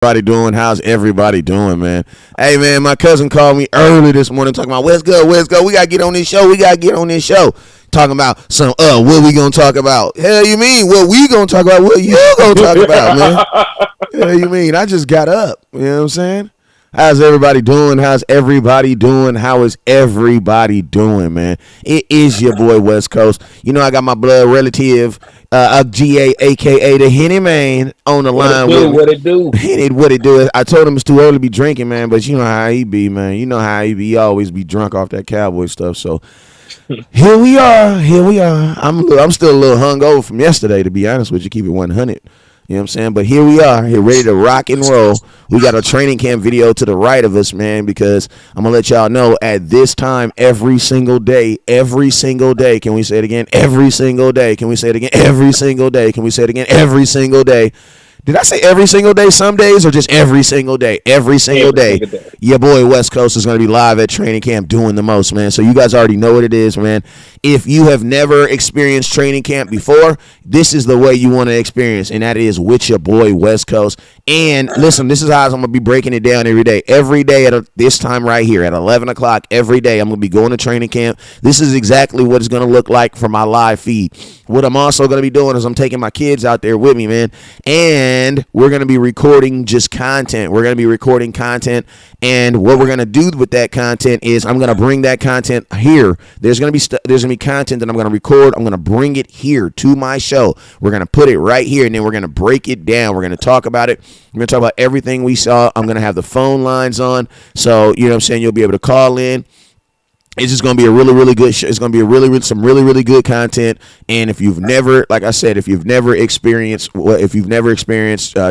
Everybody doing? How's everybody doing, man? Hey, man, my cousin called me early this morning talking about where's good, where's good. We gotta get on this show. We gotta get on this show. Talking about some what we gonna talk about? Hell, you mean what we gonna talk about? What you gonna talk about, man? Hell, you mean I just got up? You know what I'm saying? How's everybody doing? How's everybody doing? How is everybody doing, man? It is your boy West Coast. You know I got my blood relative, GA, aka the Henny Man, on the line with me. What it do? Henny, what it do? I told him it's too early to be drinking, man, but you know how he be, man. You know how he be. He always be drunk off that cowboy stuff. So here we are. Here we are. I'm still a little hungover from yesterday, to be honest with you. Keep it 100. You know what I'm saying? But here we are, here ready to rock and roll. We got a training camp video to the right of us, man, because I'm going to let y'all know at this time, every single day, can we say it again? Every single day. Can we say it again? Every single day. Can we say it again? Every single day. Did I say every single day some days or just every single day? Every single day. Your boy West Coast is going to be live at training camp doing the most, man. So you guys already know what it is, man. If you have never experienced training camp before, this is the way you want to experience, and that is with your boy West Coast. And listen, this is how I'm going to be breaking it down every day. Every day at this time right here at 11 o'clock every day, I'm going to be going to training camp. This is exactly what it's going to look like for my live feed. What I'm also going to be doing is I'm taking my kids out there with me, man, and we're going to be recording just content. We're going to be recording content, and what we're going to do with that content is I'm going to bring that content here. There's going to be content that I'm going to record. I'm going to bring it here to my show. We're going to put it right here, and then we're going to break it down. We're going to talk about it. We're going to talk about everything we saw. I'm going to have the phone lines on, so you know what I'm saying, you'll be able to call in. It's just going to be a really, really good show. It's going to be some really, really good content. And if you've never, like I said, if you've never experienced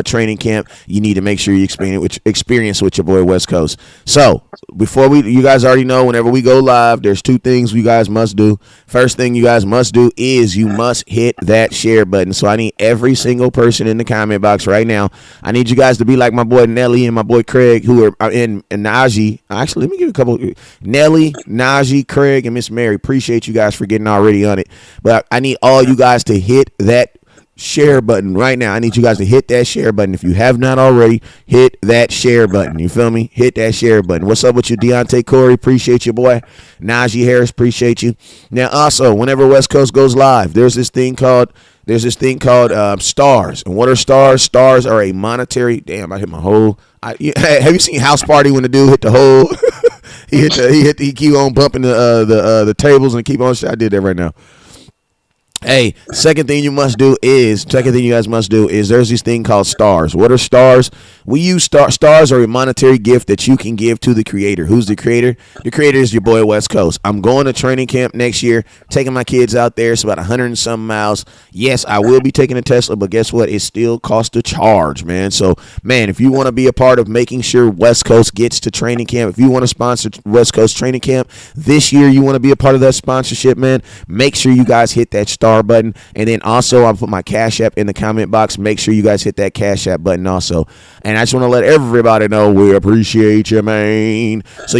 training camp, you need to make sure you experience with your boy West Coast. So before you guys already know, whenever we go live, there's two things you guys must do. First thing you guys must do is you must hit that share button. So I need every single person in the comment box right now. I need you guys to be like my boy Nelly and my boy Craig, who are in Najee. Actually, let me give a couple. Nelly, Najee, Craig, and Miss Mary. Appreciate you guys for getting already on it. But I need all you guys to hit that share button right now. I need you guys to hit that share button. If you have not already, hit that share button. You feel me? Hit that share button. What's up with you, Deontay Corey? Appreciate you, boy. Najee Harris, appreciate you. Now, also, whenever West Coast goes live, there's this thing called stars. And what are stars? Stars are a monetary. Damn, I hit my hole. Have you seen House Party when the dude hit the hole? he keep on bumping the tables and keep on. I did that right now. Hey, second thing you guys must do is there's this thing called stars. What are stars? We use stars are a monetary gift that you can give to the creator. Who's the creator? The creator is your boy West Coast. I'm going to training camp next year, taking my kids out there. It's about 100 and some miles. Yes, I will be taking a Tesla, but guess what? It still costs a charge, man. So, man, if you want to be a part of making sure West Coast gets to training camp, if you want to sponsor West Coast training camp this year, you want to be a part of that sponsorship, man, make sure you guys hit that star button. And then also I'll put my Cash App in the comment box. Make sure you guys hit that Cash App button also. And I just want to let everybody know we appreciate you, man. So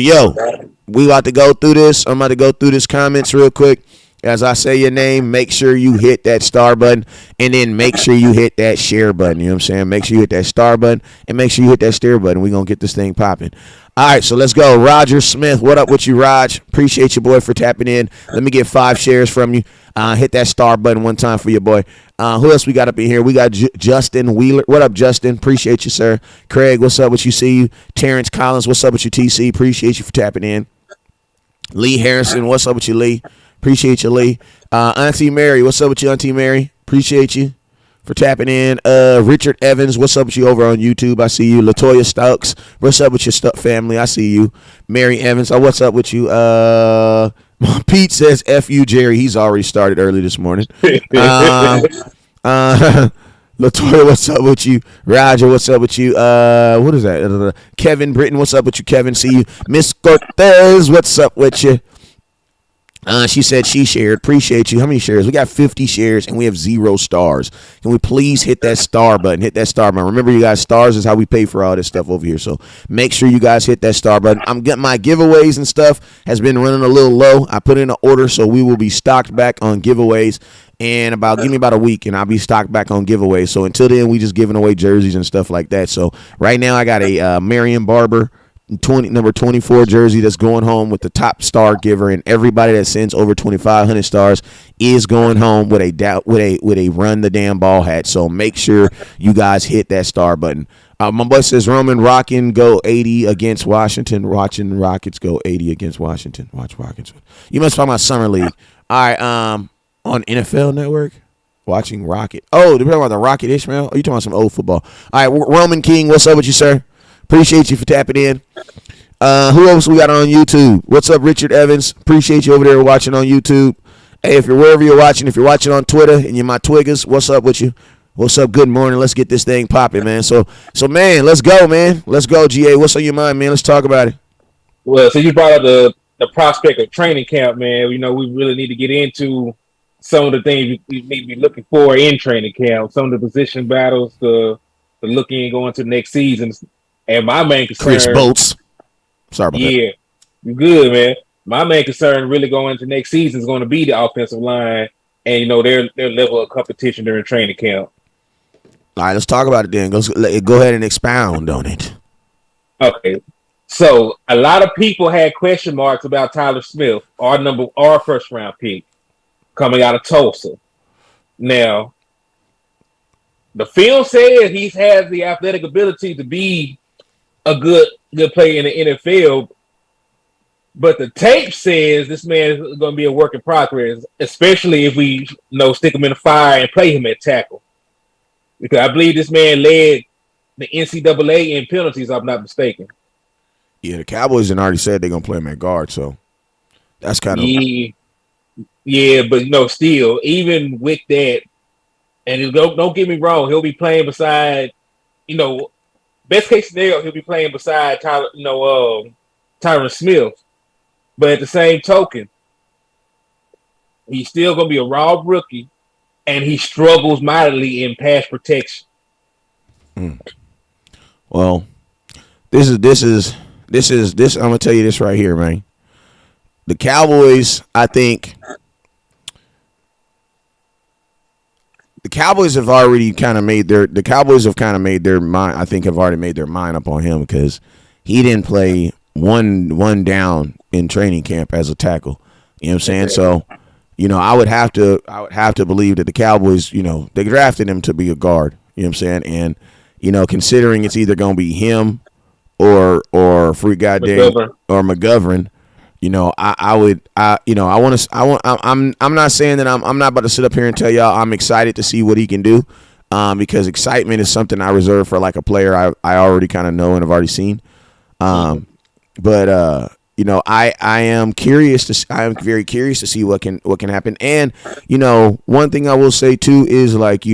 we about to go through this. I'm about to go through this comments real quick. As I say your name, make sure you hit that star button, and then make sure you hit that share button. You know what I'm saying? Make sure you hit that star button, and make sure you hit that share button. We're going to get this thing popping. All right, so let's go. Roger Smith, what up with you, Raj? Appreciate you, boy, for tapping in. Let me get 5 shares from you. Hit that star button one time for your boy. Who else we got up in here? We got Justin Wheeler. What up, Justin? Appreciate you, sir. Craig, what's up with you? See you. Terrence Collins, what's up with you, TC? Appreciate you for tapping in. Lee Harrison, what's up with you, Lee? Appreciate you, Lee. Auntie Mary, what's up with you, Auntie Mary? Appreciate you for tapping in. Richard Evans, what's up with you over on YouTube? I see you. Latoya Stokes, what's up with your family? I see you. Mary Evans, what's up with you? Pete says, F you, Jerry. He's already started early this morning. Latoya, what's up with you? Roger, what's up with you? What is that? Kevin Britton, what's up with you? Kevin, see you. Miss Cortez, what's up with you? She said she shared. Appreciate you. How many shares? We got 50 shares and we have 0 stars. Can we please hit that star button? Hit that star button. Remember, you guys, stars is how we pay for all this stuff over here. So make sure you guys hit that star button. I'm getting my giveaways and stuff has been running a little low. I put in an order, so we will be stocked back on giveaways. and give me about a week, and I'll be stocked back on giveaways. So until then, we just giving away jerseys and stuff like that. So right now, I got a Marion Barber number 24 jersey that's going home with the top star giver, and everybody that sends over 2,500 stars is going home with a run the damn ball hat. So make sure you guys hit that star button. My boy says Roman rocking go 80 against Washington. Watching Rockets go 80 against Washington. Watch Rockets. You must talk about Summer League. All right, on NFL Network. Watching Rocket. Oh, they're talking about the Rocket Ishmael? Oh, you talking about some old football. All right, Roman King, what's up with you, sir? Appreciate you for tapping in. Who else we got on YouTube? What's up, Richard Evans? Appreciate you over there watching on YouTube. Hey, if you're wherever you're watching, if you're watching on Twitter and you're my Twiggers, what's up with you? What's up? Good morning. Let's get this thing popping, man. So man, let's go, man. Let's go, GA. What's on your mind, man? Let's talk about it. Well, so you brought up the prospect of training camp, man. You know, we really need to get into some of the things we need to be looking for in training camp. Some of the position battles, the looking and going to the next season. And my main concern, Chris Bolts. Sorry about that. Yeah, you're good, man. My main concern really going into next season is going to be the offensive line and, you know, their level of competition during training camp. All right, let's talk about it then. Go ahead and expound on it. Okay. So a lot of people had question marks about Tyler Smith, our first round pick coming out of Tulsa. Now, the film says he has the athletic ability to be a good player in the NFL, but the tape says this man is going to be a work in progress, especially if we stick him in the fire and play him at tackle. Because I believe this man led the NCAA in penalties, if I'm not mistaken. Yeah, the Cowboys had already said they're going to play him at guard, so that's kind of... Yeah, but still, even with that, and don't get me wrong, he'll be playing beside, best case scenario, he'll be playing beside Tyron Smith. But at the same token, he's still going to be a raw rookie, and he struggles mightily in pass protection. Well, this is. I'm gonna tell you this right here, man. The Cowboys, I think. The Cowboys have already kind of made their. The Cowboys have kind of made their mind. I think have already made their mind up on him because he didn't play one down in training camp as a tackle. You know what I'm saying? So, I would have to believe that the Cowboys, they drafted him to be a guard. You know what I'm saying? And considering it's either gonna be him or free goddamn or McGovern. I'm not saying that I'm not about to sit up here and tell y'all I'm excited to see what he can do, because excitement is something I reserve for like a player I already kind of know and have already seen. But I am curious I am very curious to see what can happen. And one thing I will say too is like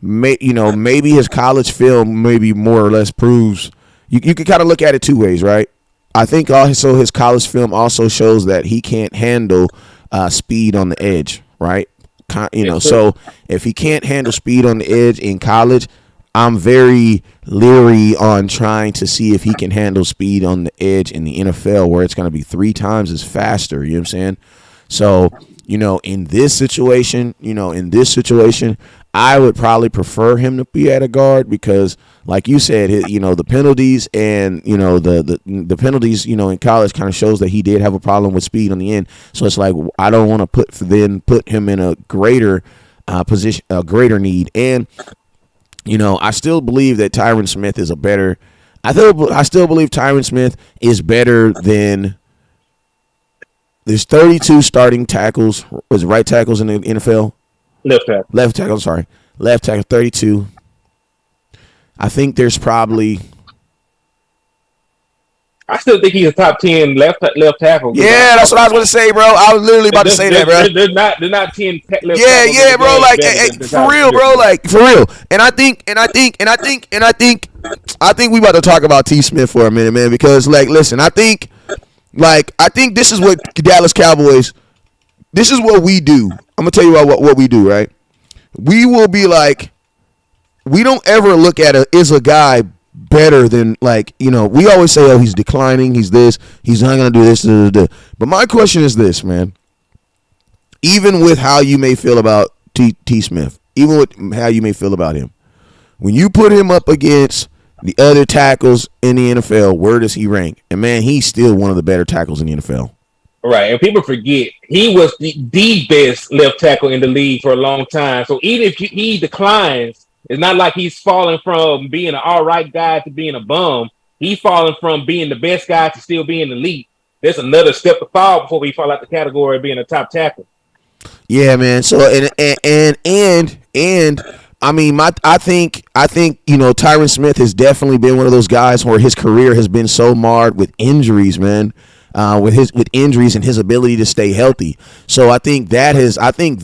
maybe his college film maybe more or less proves. You can kind of look at it two ways, right? I think also his college film also shows that he can't handle speed on the edge, right? So if he can't handle speed on the edge in college, I'm very leery on trying to see if he can handle speed on the edge in the NFL, where it's going to be 3 times as faster. You know what I'm saying? So, in this situation, I would probably prefer him to be at a guard because, like you said, the penalties and the penalties, in college kind of shows that he did have a problem with speed on the end. So it's like I don't want to put him in a greater position, a greater need. And I still believe that Tyron Smith is a better. I still believe Tyron Smith is better than. There's 32 starting tackles. Was it right tackles in the NFL? Left tackle. Left tackle, sorry. Left tackle, 32. I think there's probably... I still think he's a top 10 left tackle. Yeah, that's what I was going to say, bro. I was literally about to say that, bro. They're not 10 left tackles. Yeah, bro. Like, for real, bro. Like, for real. And I think we about to talk about T. Smith for a minute, man, because, like, listen, I think this is what Dallas Cowboys... This is what we do. I'm going to tell you about what we do, right? We will be like, we don't ever look at is a guy better than, like, we always say, oh, he's declining, he's this, he's not going to do this. But my question is this, man. Even with how you may feel about T. Smith, even with how you may feel about him, when you put him up against the other tackles in the NFL, where does he rank? And man, he's still one of the better tackles in the NFL. Right, and people forget he was the best left tackle in the league for a long time. So even if he declines, it's not like he's falling from being an all right guy to being a bum. He's falling from being the best guy to still being elite. There's another step to fall before we fall out the category of being a top tackle. Yeah, man. So and I mean, I think Tyron Smith has definitely been one of those guys where his career has been so marred with injuries, man. With injuries and his ability to stay healthy. So I think that is. I think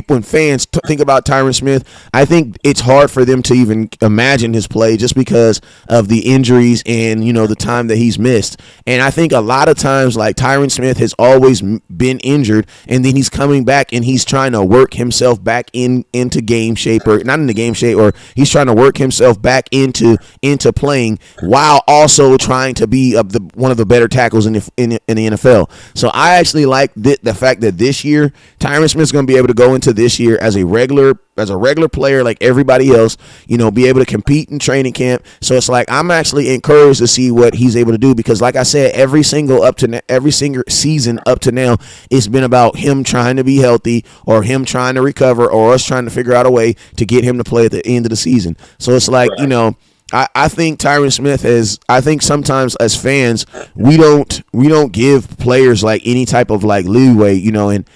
when fans think about Tyron Smith, I think it's hard for them to even imagine his play just because of the injuries and the time that he's missed. And I think a lot of times, like, Tyron Smith has always been injured, and then he's coming back and he's trying to work himself back into game shape, or not into game shape, or he's trying to work himself back into playing while also trying to be one of the better tackles in the NFL. So I actually like the fact that this year Tyron Smith's going to be able to go into this year as a regular player like everybody else, be able to compete in training camp. So it's like I'm actually encouraged to see what he's able to do, because like I said, every single season up to now, it's been about him trying to be healthy or him trying to recover or us trying to figure out a way to get him to play at the end of the season. So it's like, right. I think Tyron Smith I think sometimes as fans, we don't give players like any type of like leeway, and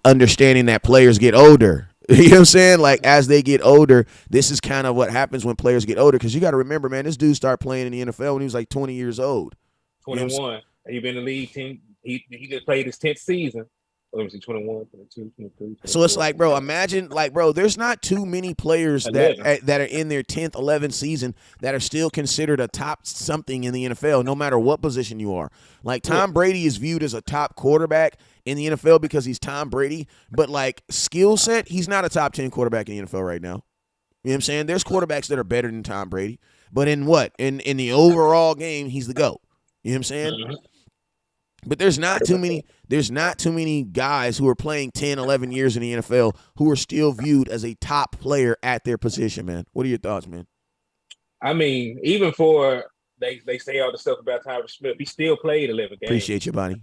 understanding that players get older. You know what I'm saying? Like, as they get older, this is kind of what happens when players get older. Because you got to remember, man, this dude started playing in the NFL when he was like 20 years old. 21. He's been in the league 10. He just played his 10th season. Let me see, 21, 22, 23. So it's like, bro, imagine, like, bro, there's not too many players that are in their 10th, 11th season that are still considered a top something in the NFL, no matter what position you are. Like, Tom Brady is viewed as a top quarterback in the NFL because he's Tom Brady, but like skill set, he's not a top 10 quarterback in the NFL right now. You know what I'm saying? There's quarterbacks that are better than Tom Brady, but in the overall game, he's the GOAT. You know what I'm saying? Mm-hmm. But there's not too many guys who are playing 10, 11 years in the NFL who are still viewed as a top player at their position, man. What are your thoughts, man? I mean, even for they say all the stuff about Tyron Smith, he still played 11 games. Appreciate you, buddy.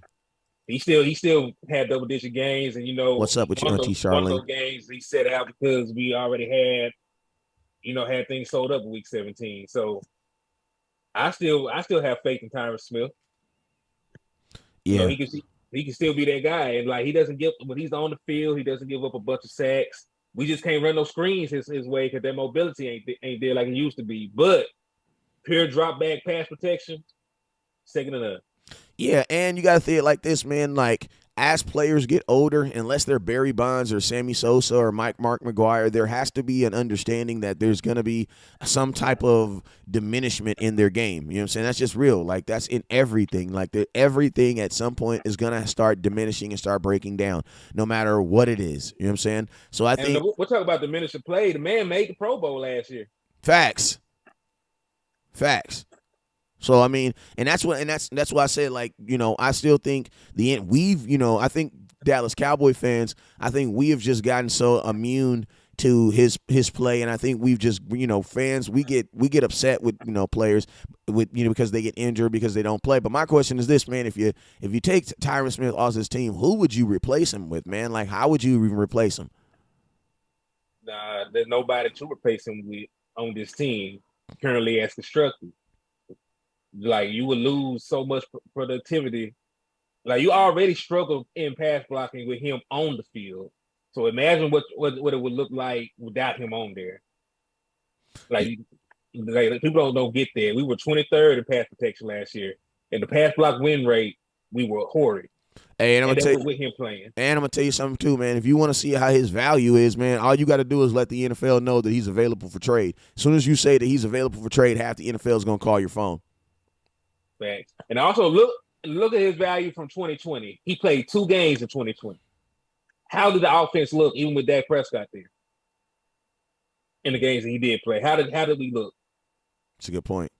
He still had double-digit games, and what's up with you, Auntie Charlene? One of those games he set out because we already had things sold up in Week 17. So I still have faith in Tyron Smith. Yeah, he can still be that guy, and like he doesn't give when he's on the field, he doesn't give up a bunch of sacks. We just can't run no screens his way because that mobility ain't there like it used to be. But pure drop back pass protection, second to none. Yeah, and you got to think it like this, man. Like, as players get older, unless they're Barry Bonds or Sammy Sosa or Mark McGwire, there has to be an understanding that there's going to be some type of diminishment in their game. You know what I'm saying? That's just real. Like, that's in everything. Like, everything at some point is going to start diminishing and start breaking down, no matter what it is. You know what I'm saying? So I think we're talking about diminishing play. The man made the Pro Bowl last year. Facts. So I mean, and that's why I said, like, I still think I think Dallas Cowboy fans, I think we have just gotten so immune to his play, and I think we've just fans we get upset with players with because they get injured because they don't play. But my question is this, man: if you take Tyron Smith off this team, who would you replace him with, man? Like, how would you even replace him? Nah, there's nobody to replace him with on this team currently as constructed. Like, you would lose so much productivity. Like, you already struggled in pass blocking with him on the field. So imagine what it would look like without him on there. Like people don't get there. We were 23rd in pass protection last year. And the pass block win rate, we were horrid. Hey, and I'm gonna with him playing. And I'm gonna tell you something too, man. If you want to see how his value is, man, all you got to do is let the NFL know that he's available for trade. As soon as you say that he's available for trade, half the NFL is gonna call your phone. Facts. And also look at his value from 2020. He played 2 games in 2020. How did the offense look even with Dak Prescott there? In the games that he did play. How did we look? It's a good point.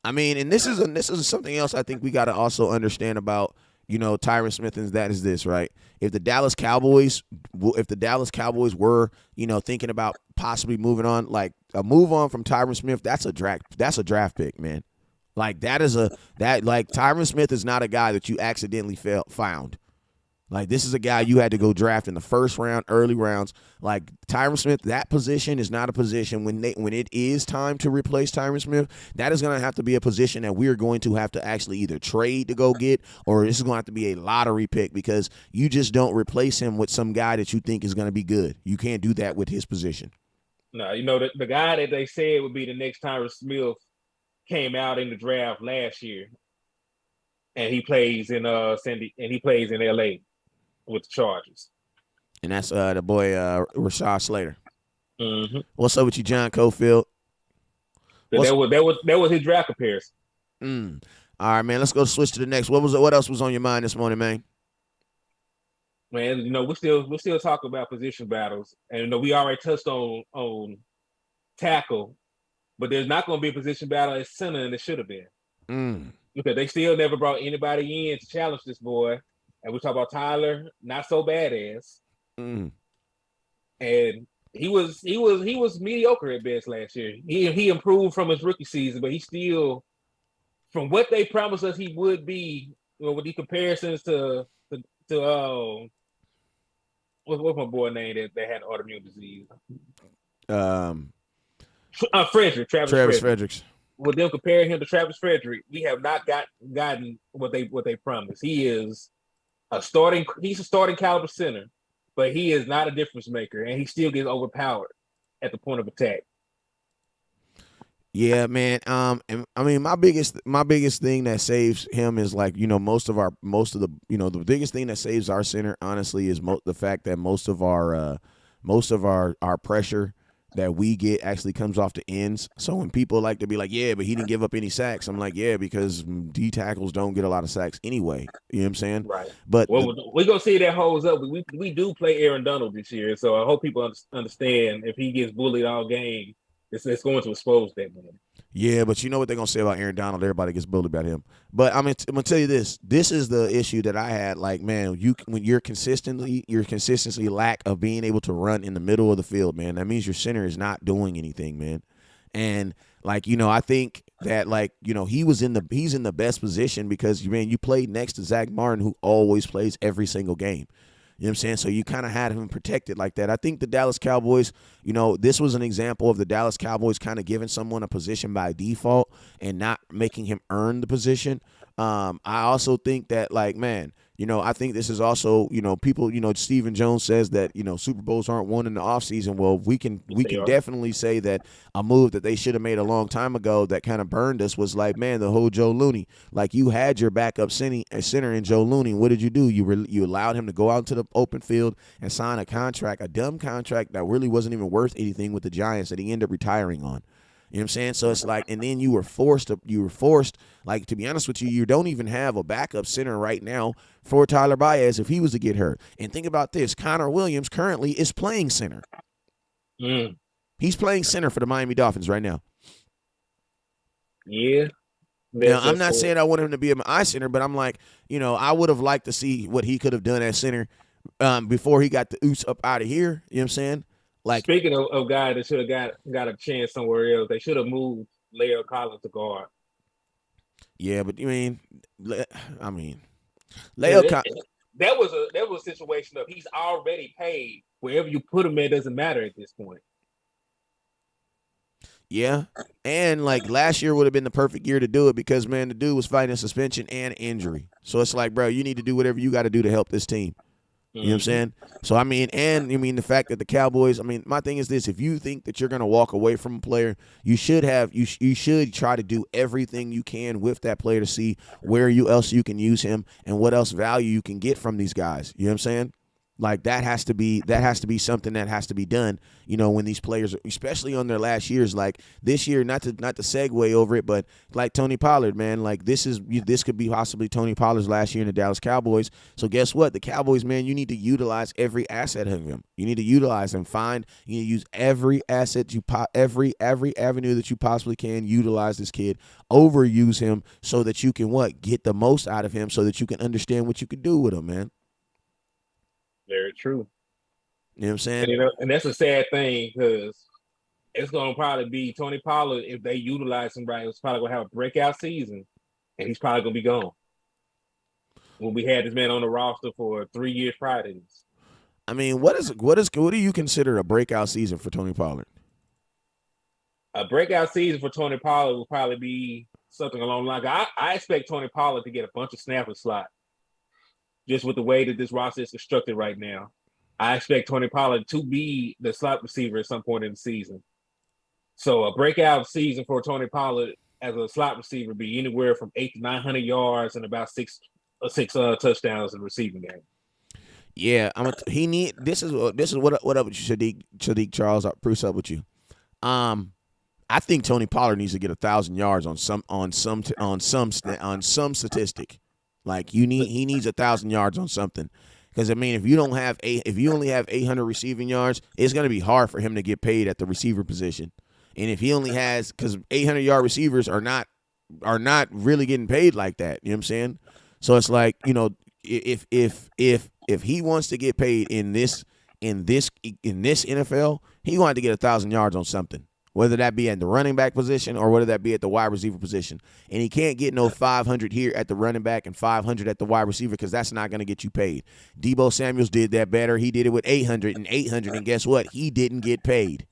I mean, and this is something else I think we got to also understand about Tyron Smith and that is this, right? If the Dallas Cowboys were, thinking about possibly moving on, like a move on from Tyron Smith, that's a draft pick, man. Like Tyron Smith is not a guy that you accidentally found. Like, this is a guy you had to go draft in the first round, early rounds. Like, Tyron Smith, that position is not a position when it is time to replace Tyron Smith, that is going to have to be a position that we're going to have to actually either trade to go get, or this is going to have to be a lottery pick, because you just don't replace him with some guy that you think is going to be good. You can't do that with his position. No, the guy that they said would be the next Tyron Smith came out in the draft last year, and he plays in LA with the Chargers. And that's the boy Rashad Slater. Mm-hmm. What's up with you, John Cofield? That was his draft comparison. All right, man. Let's go switch to the next. What else was on your mind this morning, man? Man, we're still talking about position battles, and we already touched on tackle, but there's not going to be a position battle at center, and it should have been. Because they still never brought anybody in to challenge this boy. And we talk about Tyler, not so badass. And he was mediocre at best last year. He improved from his rookie season, but he still, from what they promised us he would be, with the comparisons to what's my boy name that had autoimmune disease? Travis Fredericks. With them comparing him to Travis Frederick, we have not gotten what they promised. He's a starting caliber center, but he is not a difference maker, and he still gets overpowered at the point of attack. Yeah, man. And I mean, my biggest thing that saves him is like, the biggest thing that saves our center, honestly, is the fact that most of our pressure that we get actually comes off the ends. So when people like to be like, yeah, but he didn't give up any sacks, I'm like, yeah, because D tackles don't get a lot of sacks anyway. You know what I'm saying? Right. But we're gonna see that holds up. We do play Aaron Donald this year, so I hope people understand if he gets bullied all game, it's going to expose that man. Yeah, but you know what they're gonna say about Aaron Donald? Everybody gets bullied about him. But I'm gonna tell you this. This is the issue that I had. Like, man, when your consistency lack of being able to run in the middle of the field, man, that means your center is not doing anything, man. And like, I think that he's in the best position because, man, you played next to Zach Martin, who always plays every single game. You know what I'm saying? So you kind of had him protected like that. I think the Dallas Cowboys, this was an example of the Dallas Cowboys kind of giving someone a position by default and not making him earn the position. I also think that, like, man, I think this is also, people, Stephen Jones says that, Super Bowls aren't won in the offseason. Well, we can definitely say that a move that they should have made a long time ago that kind of burned us was like, man, the whole Joe Looney. Like, you had your backup center in Joe Looney. What did you do? You allowed him to go out into the open field and sign a dumb contract that really wasn't even worth anything with the Giants that he ended up retiring on. You know what I'm saying? So it's like, and then you were forced, like, to be honest with you, you don't even have a backup center right now for Tyler Baez if he was to get hurt. And think about this. Connor Williams currently is playing center. He's playing center for the Miami Dolphins right now. Yeah. Now, I'm not saying I want him to be an eye center, but I'm like, I would have liked to see what he could have done at center before he got the ooze up out of here. You know what I'm saying? Like, speaking of guys that should have got a chance somewhere else, they should have moved Leo Collins to guard. Yeah, but Leo that was a situation of he's already paid. Wherever you put him, it doesn't matter at this point. Yeah, and like last year would have been the perfect year to do it because, man, the dude was fighting suspension and injury. So it's like, bro, you need to do whatever you got to do to help this team. You know what I'm saying? So, the fact that the Cowboys, my thing is this. If you think that you're going to walk away from a player, you should try to do everything you can with that player to see where else you can use him and what else value you can get from these guys. You know what I'm saying? Like that has to be something that has to be done. When these players, especially on their last years, like this year, not to segue over it, but like Tony Pollard, man, like this could be possibly Tony Pollard's last year in the Dallas Cowboys. So guess what? The Cowboys, man, you need to utilize every asset of him. You need to utilize and you need to use every asset every avenue that you possibly can. Utilize this kid, overuse him so that you can get the most out of him, so that you can understand what you can do with him, man. Very true. You know what I'm saying? And that's a sad thing because it's going to probably be Tony Pollard, if they utilize him right, it's probably going to have a breakout season, and he's probably going to be gone. When we had this man on the roster for 3 years prior to this. I mean, what do you consider a breakout season for Tony Pollard? A breakout season for Tony Pollard will probably be something along the lines. I expect Tony Pollard to get a bunch of snap and slot. Just with the way that this roster is constructed right now, I expect Tony Pollard to be the slot receiver at some point in the season. So a breakout season for Tony Pollard as a slot receiver would be anywhere from 800 to 900 yards and about six touchdowns in the receiving game. Yeah, this is what up with Sadiq Charles. Bruce, up with you. I think Tony Pollard needs to get 1,000 yards on some statistic. Like he needs 1,000 yards on something. Because I mean, if you only have 800 receiving yards, it's going to be hard for him to get paid at the receiver position. And if he only has, because 800-yard receivers are not really getting paid like that. You know what I'm saying? So it's like, if he wants to get paid in this NFL, he wanted to get 1,000 yards on something. Whether that be at the running back position or whether that be at the wide receiver position. And he can't get no 500 here at the running back and 500 at the wide receiver because that's not going to get you paid. Debo Samuels did that better. He did it with 800, and guess what? He didn't get paid.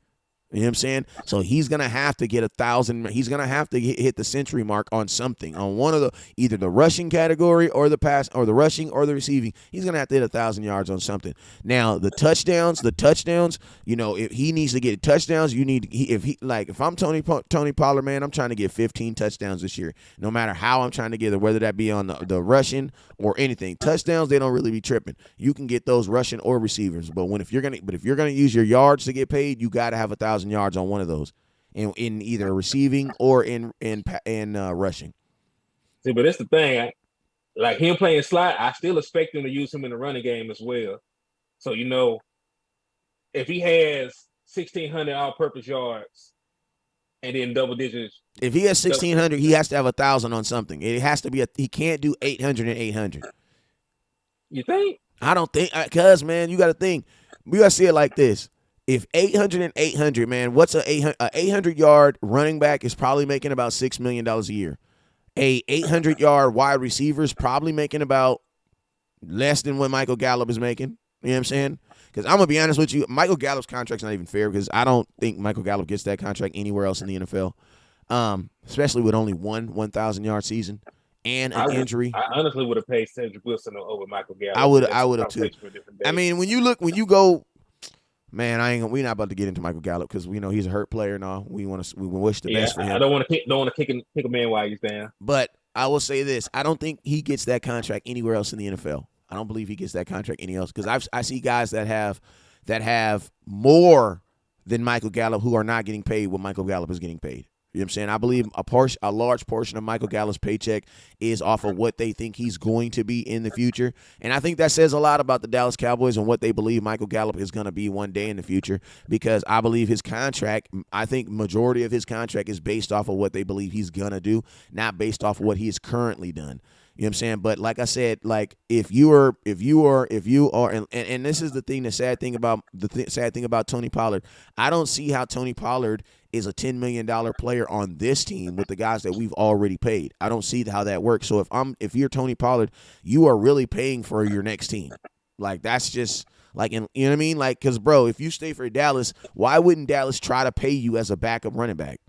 You know what I'm saying? So he's going to have to get 1,000. He's going to have to hit the century mark on something, on one of either the rushing category or the pass, or the rushing or the receiving. He's going to have to hit 1,000 yards on something. Now, the touchdowns, if he needs to get touchdowns, if I'm Tony Pollard, man, I'm trying to get 15 touchdowns this year. No matter how I'm trying to get it, whether that be on the rushing or anything. Touchdowns, they don't really be tripping. You can get those rushing or receivers, but if you're going to use your yards to get paid, you got to have 1,000 yards on one of those, in either receiving or in rushing. See, but that's the thing. Like him playing slot, I still expect him to use him in the running game as well. So if he has 1,600 all-purpose yards and then double digits, if he has 1,600, he has to have 1,000 on something. It has to be he can't do 800 and 800. You think? I don't think, because man, you got to think. We got to see it like this. If 800 and 800, man, what's a 800-yard running back is probably making about $6 million a year. A 800-yard wide receiver is probably making about less than what Michael Gallup is making. You know what I'm saying? Because I'm going to be honest with you, Michael Gallup's contract's not even fair because I don't think Michael Gallup gets that contract anywhere else in the NFL, especially with only one 1,000-yard season and an injury. I honestly would have paid Cedric Wilson over Michael Gallup. I would have too. I mean, when you go, man, we're not about to get into Michael Gallup because we know he's a hurt player and all. We wish the best for him. I don't want to kick a man while he's down. But I will say this: I don't think he gets that contract anywhere else in the NFL. I don't believe he gets that contract anywhere else because I see guys that have more than Michael Gallup who are not getting paid what Michael Gallup is getting paid. You know what I'm saying? I believe a large portion of Michael Gallup's paycheck is off of what they think he's going to be in the future. And I think that says a lot about the Dallas Cowboys and what they believe Michael Gallup is going to be one day in the future, because I believe his contract, I think majority of his contract is based off of what they believe he's going to do, not based off of what he has currently done. You know what I'm saying? But like I said, like if you are, and this is the thing, the sad thing about Tony Pollard, I don't see how Tony Pollard is a $10 million player on this team with the guys that we've already paid. I don't see how that works. So if you're Tony Pollard, you are really paying for your next team. Like that's just like, you know what I mean? Like, cause bro, if you stay for Dallas, why wouldn't Dallas try to pay you as a backup running back?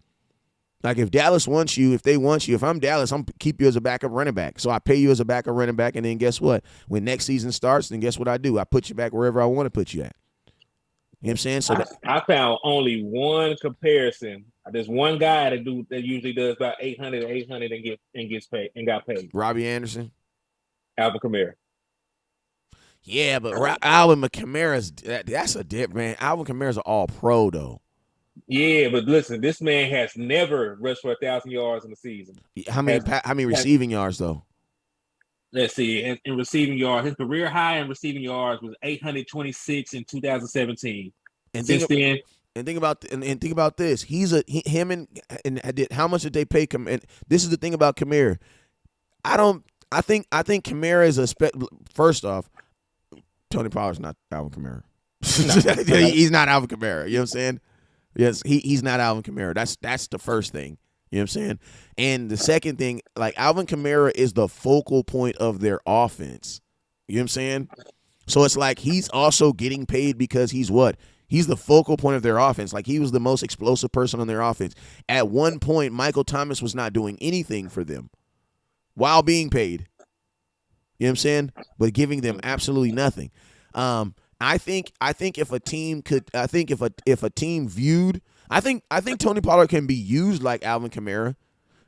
Like if Dallas wants you, if I'm Dallas, I'm keep you as a backup running back. So I pay you as a backup running back, and then guess what? When next season starts, then guess what I do? I put you back wherever I want to put you at. You know what I'm saying? So I found only one comparison. There's one guy that usually does about 800 and gets paid and got paid. Robbie Anderson, Alvin Kamara. Yeah, but Alvin Kamara's that's a dip, man. Alvin Kamara's an all pro though. Yeah, but listen, this man has never rushed for 1,000 yards in the season. How many Has receiving yards though? let's see, in receiving yards, his career high in receiving yards was 826 in 2017. And Since then, think about this. Him and did how much did they pay him? And this is the thing about Kamara. I think Kamara is first off, Tony Pollard's not Alvin Kamara. no, He's not Alvin Kamara. You know what I'm saying? Yes, he's not Alvin Kamara. That's the first thing. You know what I'm saying? And the second thing, like Alvin Kamara is the focal point of their offense. You know what I'm saying? So it's like he's also getting paid because he's what? He's the focal point of their offense. Like he was the most explosive person on their offense. At one point, Michael Thomas was not doing anything for them while being paid. You know what I'm saying? But giving them absolutely nothing. I think if a team could, if a team viewed, I think Tony Pollard can be used like Alvin Kamara,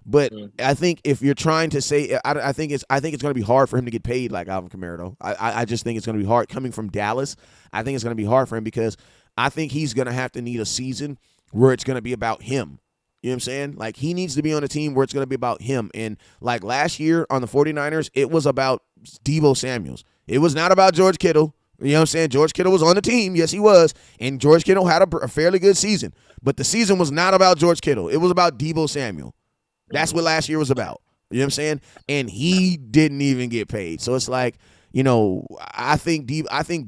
but I think if you're trying to say, I think it's going to be hard for him to get paid like Alvin Kamara though. I just think it's going to be hard coming from Dallas. I think it's going to be hard for him because I think he's going to have to need a season where it's going to be about him. You know what I'm saying? Like he needs to be on a team where it's going to be about him. And like last year on the 49ers, it was about Deebo Samuels. It was not about George Kittle. You know what I'm saying? George Kittle was on the team. Yes, he was. And George Kittle had a fairly good season. But the season was not about George Kittle. It was about Deebo Samuel. That's what last year was about. You know what I'm saying? And he didn't even get paid. So it's like, you know, I think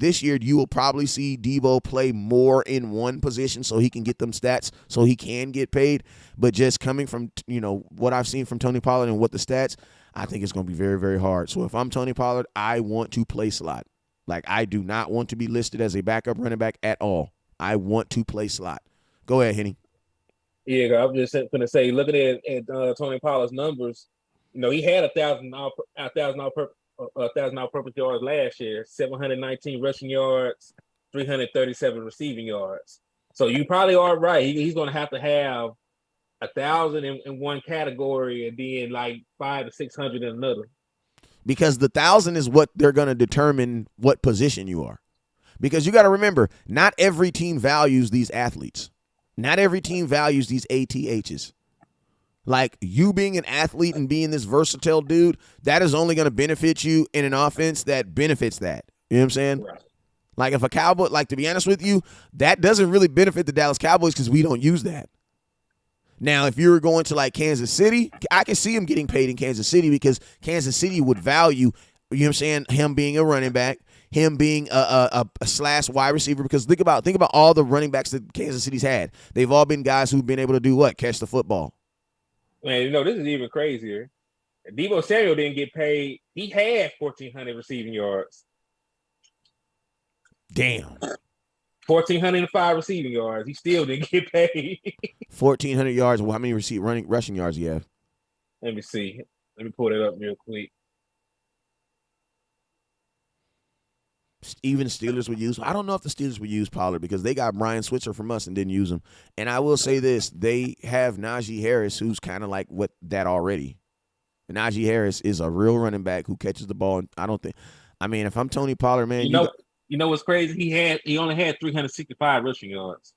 this year you will probably see Deebo play more in one position so he can get them stats so he can get paid. But just coming from, you know, what I've seen from Tony Pollard and what the stats, I think it's going to be very, very hard. So if I'm Tony Pollard, I want to play slot. Like, I do not want to be listed as a backup running back at all. I want to play slot. Go ahead, Henny. yeah, I'm just going to say, looking at Tony Pollard's numbers, you know, he had 1,000 all-purpose yards last year, 719 rushing yards, 337 receiving yards. So you probably are right. He's going to have 1,000 in one category and then like 500 to 600 in another. Because the 1,000 is what they're going to determine what position you are. Because you got to remember, not every team values these athletes. Not every team values these ATHs. Like you being an athlete and being this versatile dude, that is only going to benefit you in an offense that benefits that. You know what I'm saying? Right. Like if a Cowboy, like to be honest with you, that doesn't really benefit the Dallas Cowboys because we don't use that. Now, if you were going to like Kansas City, I can see him getting paid in Kansas City because Kansas City would value, you know what I'm saying, him being a running back, him being a slash wide receiver. Because think about all the running backs that Kansas City's had. They've all been guys who've been able to do what? Catch the football. Man, you know, this is even crazier. Deebo Samuel didn't get paid. He had 1,400 receiving yards. Damn. 1,405 receiving yards. He still didn't get paid. 1,400 yards. Well, how many rushing yards do you have? Let me see. Let me pull it up real quick. Even Steelers would use. I don't know if the Steelers would use Pollard because they got Brian Switzer from us and didn't use him. And I will say this: they have Najee Harris, who's kind of like what that already. And Najee Harris is a real running back who catches the ball. And I don't think. I mean, if I'm Tony Pollard, man, you know what's crazy? He only had 365 rushing yards.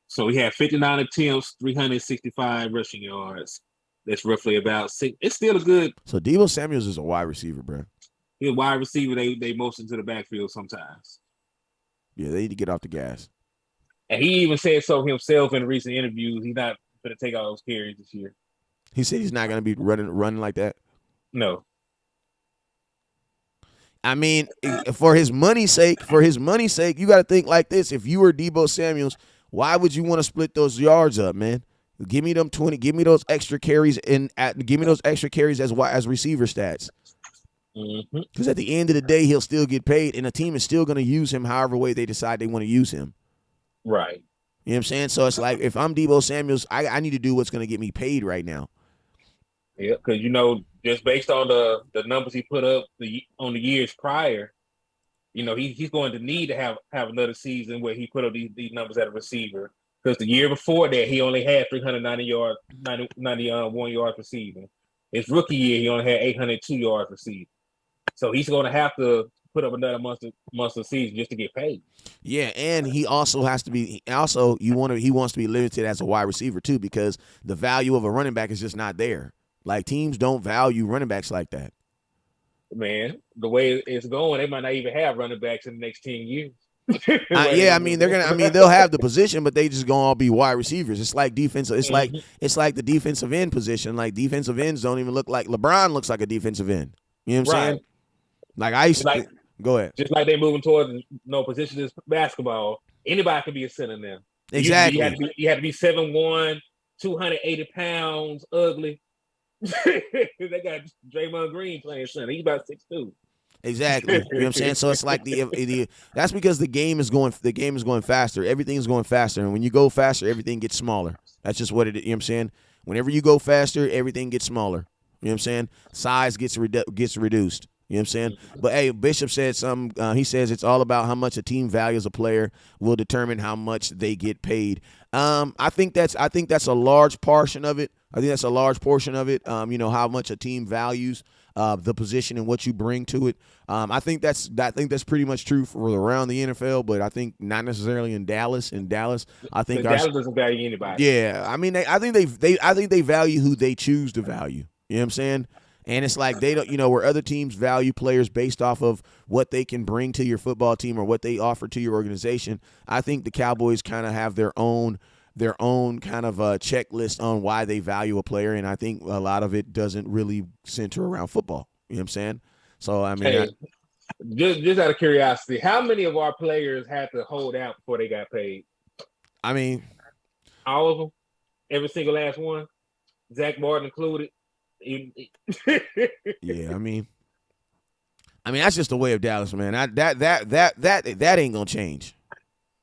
So he had 59 attempts, 365 rushing yards. That's roughly about 6. It's still a good. So Deebo Samuels is a wide receiver, bro. He's a wide receiver. They motion to the backfield sometimes. Yeah, they need to get off the gas. And he even said so himself in recent interviews. He's not going to take all those carries this year. He said he's not going to be running like that. No. I mean, for his money's sake, you got to think like this. If you were Deebo Samuels, why would you want to split those yards up, man? Give me them 20. Give me those extra carries as receiver stats. Because at the end of the day, he'll still get paid, and the team is still going to use him however way they decide they want to use him. Right. You know what I'm saying? So it's like if I'm Deebo Samuels, I need to do what's going to get me paid right now. Yeah, because, you know, just based on the numbers he put up on the years prior, you know, he's going to need to have another season where he put up these numbers at a receiver. Because the year before that, he only had 91 yards receiving. His rookie year, he only had 802 yards receiving. So he's going to have to put up another month of season just to get paid. Yeah, and he also has to be. Also, he wants to be limited as a wide receiver too, because the value of a running back is just not there. Like teams don't value running backs like that. Man, the way it's going, they might not even have running backs in the next 10 years. Yeah, I mean they're gonna. I mean they'll have the position, but they just gonna all be wide receivers. It's like defensive. It's like the defensive end position. Like defensive ends don't even look like LeBron looks like a defensive end. You know what I'm saying? Like I used to. Go ahead. Just like they're moving towards position is basketball. Anybody can be a center now. Exactly. You had to be 7'1", 280 pounds, ugly. They got Draymond Green playing center. He's about 6'2". Exactly. You know what I'm saying? So it's like the that's because the game is going faster. Everything is going faster. And when you go faster, everything gets smaller. That's just what it is. You know what I'm saying? Whenever you go faster, everything gets smaller. You know what I'm saying? Size gets reduced. You know what I'm saying? But hey, Bishop said something. He says it's all about how much a team values a player will determine how much they get paid. I think that's a large portion of it. I think that's a large portion of it. How much a team values the position and what you bring to it. I think that's pretty much true for around the NFL, but I think not necessarily in Dallas. In Dallas, I think Dallas doesn't value anybody. Yeah, I mean, I think they value who they choose to value. You know what I'm saying? And it's like they don't, where other teams value players based off of what they can bring to your football team or what they offer to your organization. I think the Cowboys kind of have their own kind of checklist on why they value a player, and I think a lot of it doesn't really center around football. You know what I'm saying? So I mean, just out of curiosity, how many of our players had to hold out before they got paid? I mean, all of them, every single last one, Zach Martin included. Yeah, I mean that's just the way of Dallas, man. That ain't gonna change.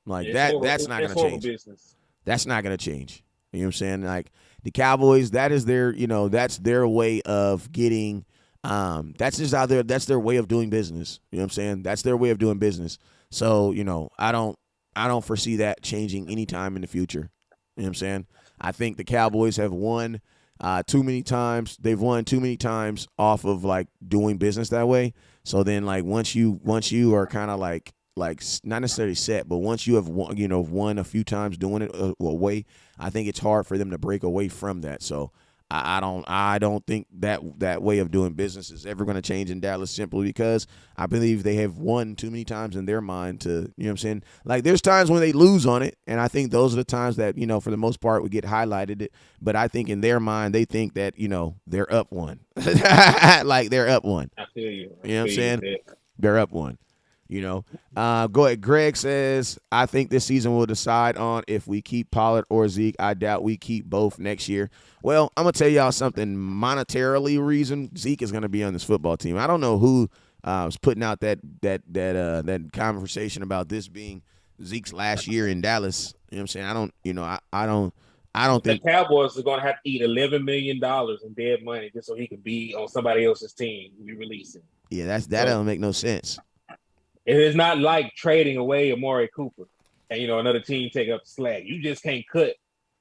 Like that's not gonna change. Business. That's not gonna change. You know what I'm saying? Like the Cowboys, that is their, that's their way of getting. That's just out there. That's their way of doing business. You know what I'm saying? That's their way of doing business. So I don't foresee that changing anytime in the future. You know what I'm saying? I think the Cowboys have won too many times. They've won too many times off of like doing business that way. So then like once you are kind of like not necessarily set, but once you have won a few times doing it away, I think it's hard for them to break away from that. So I don't think that way of doing business is ever going to change in Dallas, simply because I believe they have won too many times in their mind to, you know what I'm saying? Like there's times when they lose on it, and I think those are the times that, for the most part would get highlighted. But I think in their mind they think that, they're up one. Like they're up one. I feel you. You know what I'm saying? Yeah. They're up one. Go ahead. Greg says, I think this season will decide on if we keep Pollard or Zeke. I doubt we keep both next year. Well, I'm going to tell y'all something. Monetarily reason, Zeke is going to be on this football team. I don't know who was putting out that conversation about this being Zeke's last year in Dallas. You know what I'm saying? I don't think the Cowboys are going to have to eat $11 million in dead money just so he can be on somebody else's team. We release him. Yeah, that don't make no sense. It is not like trading away Amari Cooper and another team take up the slack. You just can't cut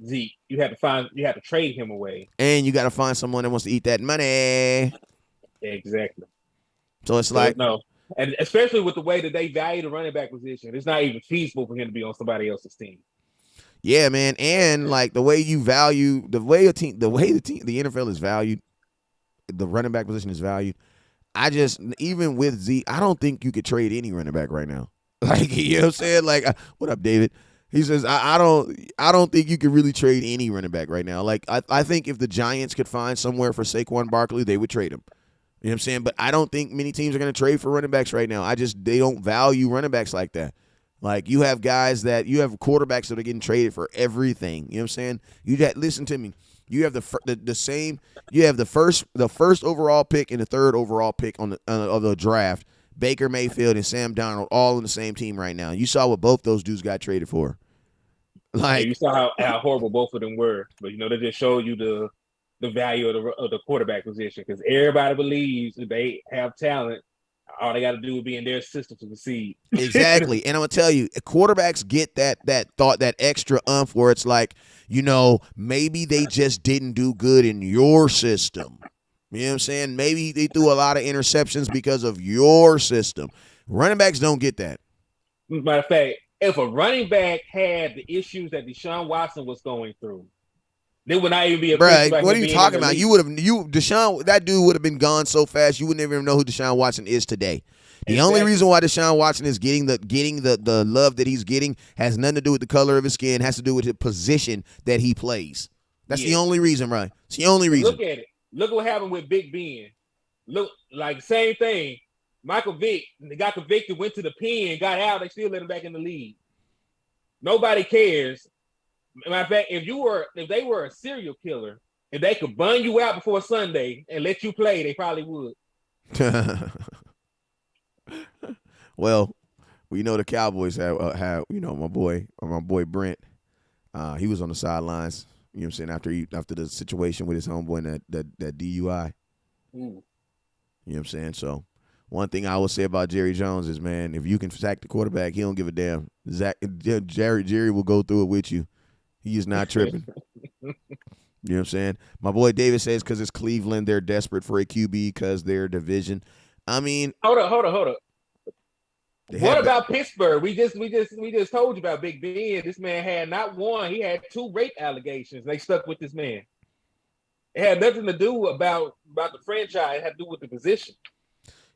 Zeke. You have to trade him away. And you got to find someone that wants to eat that money. Exactly. So it's like no. And especially with the way that they value the running back position, it's not even feasible for him to be on somebody else's team. Yeah, man. And like the way you value the NFL is valued, the running back position is valued. Even with Zeke, I don't think you could trade any running back right now. Like, you know what I'm saying? Like, what up, David? He says, I don't think you could really trade any running back right now. Like, I think if the Giants could find somewhere for Saquon Barkley, they would trade him. You know what I'm saying? But I don't think many teams are going to trade for running backs right now. They don't value running backs like that. Like, you have quarterbacks that are getting traded for everything. You know what I'm saying? Listen to me. You have the same. You have the first overall pick and the third overall pick of the draft. Baker Mayfield and Sam Darnold all on the same team right now. You saw what both those dudes got traded for. Like you saw how horrible both of them were, but they just showed you the value of the quarterback position, because everybody believes that they have talent. All they got to do is be in their system to succeed. Exactly. And I'm going to tell you, quarterbacks get that thought, that extra umph where it's like, maybe they just didn't do good in your system. You know what I'm saying? Maybe they threw a lot of interceptions because of your system. Running backs don't get that. Matter of fact, if a running back had the issues that Deshaun Watson was going through, they would not even be official Bruh, about what him are you being in talking the about? league. Deshaun, that dude would have been gone so fast you wouldn't even know who Deshaun Watson is today. The only Exactly. reason why Deshaun Watson is getting the love that he's getting has nothing to do with the color of his skin, has to do with the position that he plays. That's the only reason, right? It's the only reason. Look at it. Look what happened with Big Ben. Look, like same thing. Michael Vick got convicted, went to the pen, got out. They still let him back in the league. Nobody cares. Matter of fact, if they were a serial killer, if they could burn you out before Sunday and let you play, they probably would. Well, we know the Cowboys have my boy Brent. He was on the sidelines. You know what I'm saying, after the situation with his homeboy and that DUI. You know what I'm saying? So one thing I will say about Jerry Jones is, man, if you can sack the quarterback, he don't give a damn. Jerry will go through it with you. He is not tripping. You know what I'm saying? My boy David says because it's Cleveland, they're desperate for a QB because their division. I mean, hold up. What about Pittsburgh? We just told you about Big Ben. This man had not one. He had 2 rape allegations. They stuck with this man. It had nothing to do about the franchise. It had to do with the position.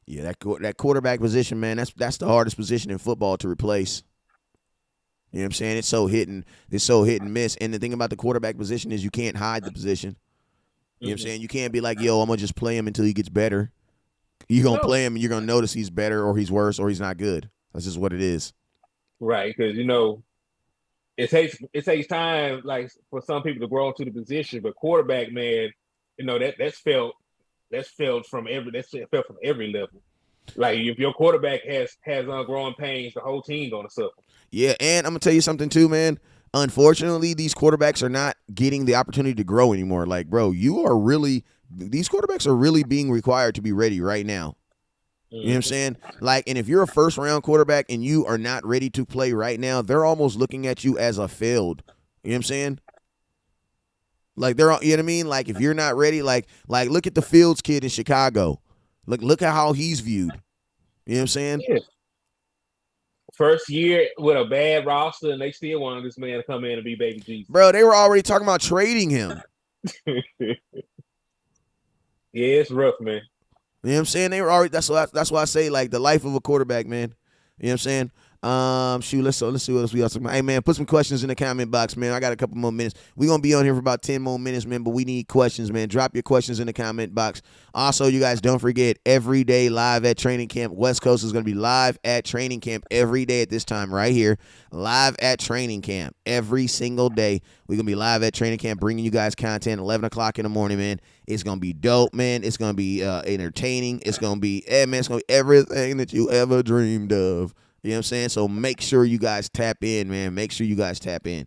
Yeah, that quarterback position, man, that's the hardest position in football to replace. You know what I'm saying? It's so hit and miss. And the thing about the quarterback position is you can't hide the position. You know what I'm saying? You can't be like, yo, I'm going to just play him until he gets better. You're going to play him and you're going to notice he's better or he's worse or he's not good. That's just what it is. Right, because, it takes time, like, for some people to grow into the position. But quarterback, man, that's felt from every level. Like, if your quarterback has growing pains, the whole team going to suffer. Yeah, and I'm going to tell you something too, man. Unfortunately, these quarterbacks are not getting the opportunity to grow anymore. Like, bro, these quarterbacks are really being required to be ready right now. You know what I'm saying? Like, and if you're a first-round quarterback and you are not ready to play right now, they're almost looking at you as a failed. You know what I'm saying? Like, you know what I mean? Like, if you're not ready, like look at the Fields kid in Chicago. Look at how he's viewed. You know what I'm saying? Yeah. First year with a bad roster, and they still wanted this man to come in and be baby Jesus. Bro, they were already talking about trading him. Yeah, it's rough, man. You know what I'm saying? They were already. That's why I say, like, the life of a quarterback, man. You know what I'm saying? Let's see what else we got. Hey, man, put some questions in the comment box, man. I got a couple more minutes. We're going to be on here for about 10 more minutes, man, but we need questions, man. Drop your questions in the comment box. Also, you guys, don't forget, every day live at training camp. West Coast is going to be live at training camp every day at this time right here. Live at training camp every single day. We're going to be live at training camp bringing you guys content 11 o'clock in the morning, man. It's going to be dope, man. It's going to be entertaining. It's going to be, it's going to be everything that you ever dreamed of. You know what I'm saying? So make sure you guys tap in, man. Make sure you guys tap in.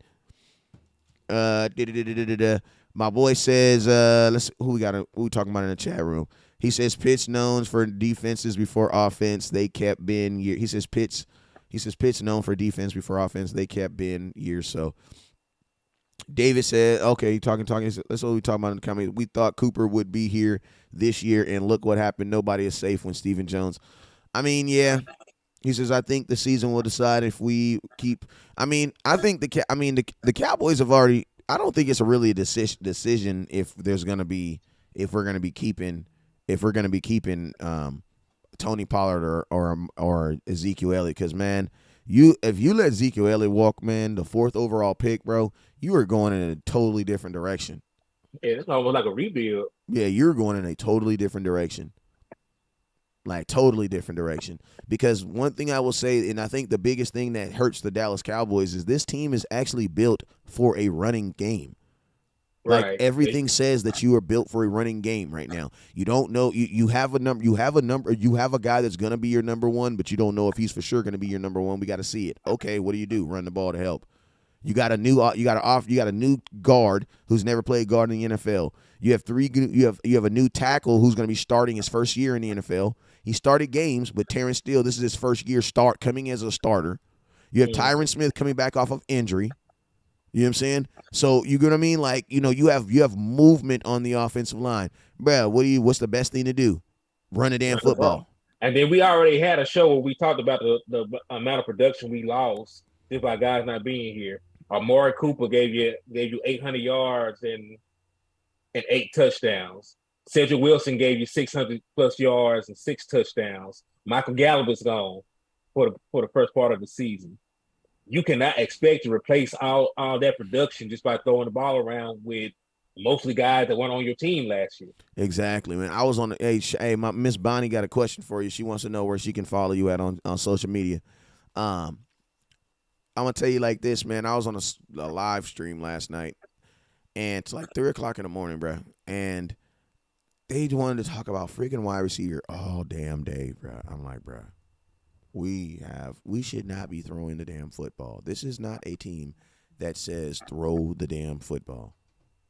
My boy says, who we talking about in the chat room? He says Pitt's known for defenses before offense. They kept being years. He says Pitt's known for defense before offense. They kept being years. So David said, okay, talking. That's what we talking about in the comments. We thought Cooper would be here this year, and look what happened. Nobody is safe when Stephen Jones. I mean, yeah. He says, I think the season will decide if we keep. I mean, I think the Cowboys have already. I don't think it's really a decision if we're going to be keeping Tony Pollard or Ezekiel Elliott, because, man, if you let Ezekiel Elliott walk, man, the 4th overall pick, bro, you are going in a totally different direction. Yeah, it's almost like a rebuild. Yeah, you're going in a totally different direction. Like, totally different direction. Because one thing I will say, and I think the biggest thing that hurts the Dallas Cowboys, is this team is actually built for a running game. Like, right. Everything says that you are built for a running game right now. You don't know you have a guy that's gonna be your number one, but you don't know if he's for sure gonna be your number one. We got to see it. Okay, what do? Run the ball to help. You got a new guard who's never played guard in the NFL. You have a new tackle who's going to be starting his first year in the NFL. He started games, but Terrence Steele, this is his first year coming as a starter. You have Tyron Smith coming back off of injury. You know what I'm saying? So you get what I mean? Like, you have movement on the offensive line. Bruh, what's the best thing to do? Run a damn Run the ball. football. And then we already had a show where we talked about the amount of production we lost just by guys not being here. Amari Cooper gave you 800 yards and 8 touchdowns. Cedric Wilson gave you 600 plus yards and 6 touchdowns. Michael Gallup is gone for the first part of the season. You cannot expect to replace all that production just by throwing the ball around with mostly guys that weren't on your team last year. Exactly, man. I was on the my Miss Bonnie got a question for you. She wants to know where she can follow you at on social media. I'm gonna tell you like this, man. I was on a live stream last night, and it's like 3:00 in the morning, bro. And they wanted to talk about freaking wide receiver all damn day, bro. I'm like, bro, we should not be throwing the damn football. This is not a team that says throw the damn football.